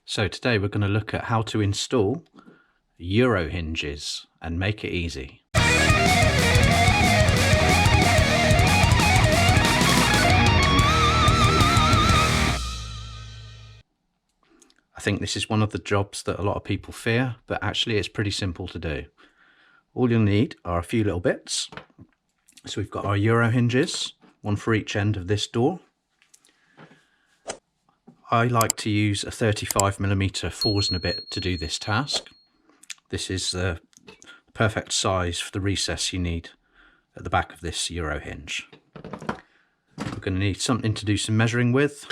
So today we're going to look at how to install Euro hinges and make it easy. I think this is one of the jobs that a lot of people fear, but actually it's pretty simple to do. All you'll need are a few little bits. So we've got our Euro hinges, one for each end of this door. I like to use a 35mm 4s and a bit to do this task. This is the perfect size for the recess you need at the back of this Euro hinge. We're going to need something to do some measuring with,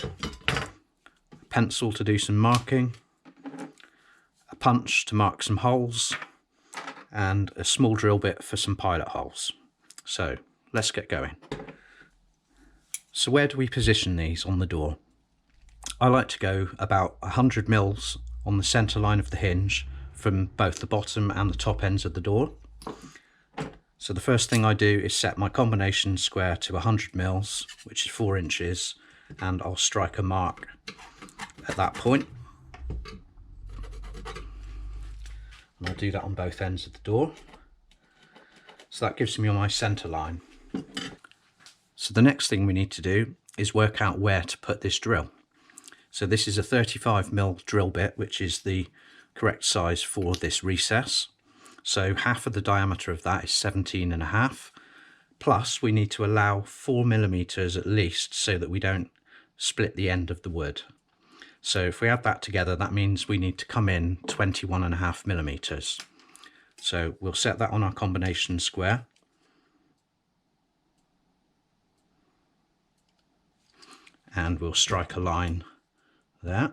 a pencil to do some marking, a punch to mark some holes, and a small drill bit for some pilot holes. So let's get going. So where do we position these on the door? I like to go about 100 mils on the centre line of the hinge from both the bottom and the top ends of the door. So the first thing I do is set my combination square to 100 mils, which is 4 inches, and I'll strike a mark at that point. And I'll do that on both ends of the door. So that gives me my centre line. So the next thing we need to do is work out where to put this drill. So this is a 35mm drill bit, which is the correct size for this recess. So half of the diameter of that is 17.5. Plus we need to allow 4mm at least so that we don't split the end of the wood. So if we add that together, that means we need to come in 21.5mm. So we'll set that on our combination square. And we'll strike a line there.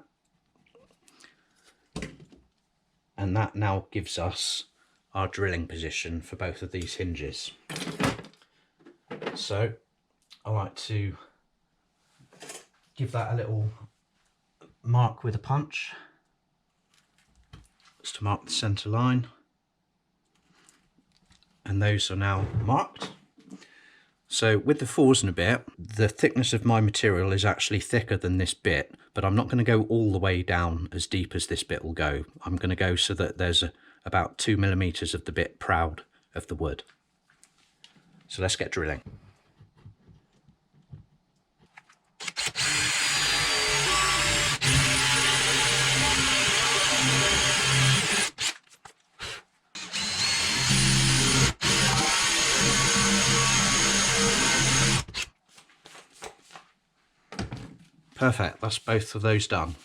And that now gives us our drilling position for both of these hinges. So I like to give that a little mark with a punch, just to mark the centre line. And those are now marked. So with the 4s and a bit, the thickness of my material is actually thicker than this bit, but I'm not going to go all the way down as deep as this bit will go. I'm going to go so that there's about 2mm of the bit proud of the wood. So let's get drilling. Perfect, that's both of those done.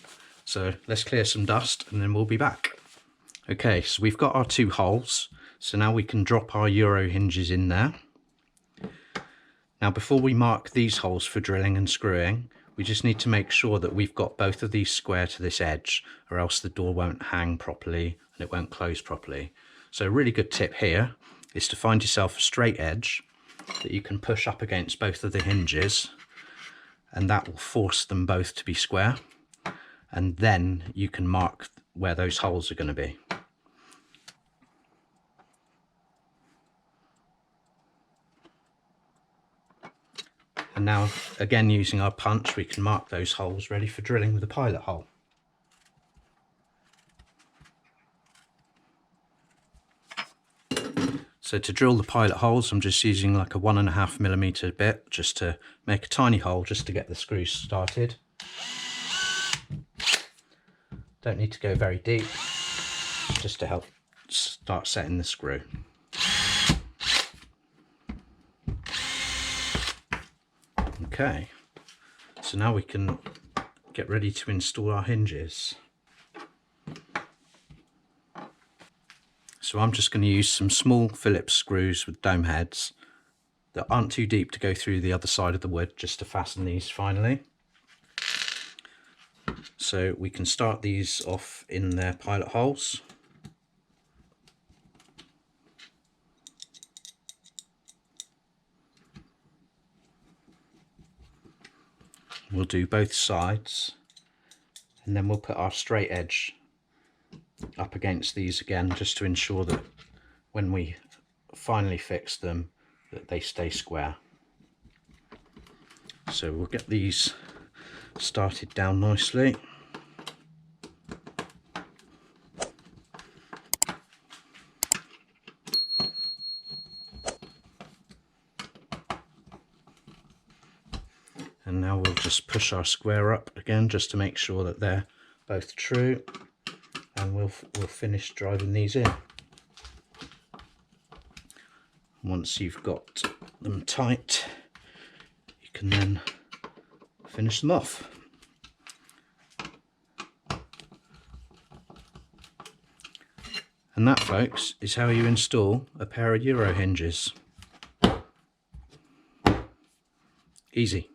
So let's clear some dust and then we'll be back. Okay, so we've got our 2 holes. So now we can drop our Euro hinges in there. Now before we mark these holes for drilling and screwing, we just need to make sure that we've got both of these square to this edge, or else the door won't hang properly and it won't close properly. So a really good tip here is to find yourself a straight edge that you can push up against both of the hinges, and that will force them both to be square, and then you can mark where those holes are going to be. And now again, using our punch, we can mark those holes ready for drilling with a pilot hole. So to drill the pilot holes, I'm just using like a 1.5mm bit just to make a tiny hole just to get the screws started. Don't need to go very deep, just to help start setting the screw. Okay, so now we can get ready to install our hinges. So I'm just going to use some small Phillips screws with dome heads that aren't too deep to go through the other side of the wood, just to fasten these finally. So we can start these off in their pilot holes. We'll do both sides, and then we'll put our straight edge up against these again, just to ensure that when we finally fix them that they stay square. So we'll get these started down nicely. And now we'll just push our square up again just to make sure that they're both true, and we'll finish driving these in. Once you've got them tight, you can then finish them off. And that, folks, is how you install a pair of Euro hinges. Easy.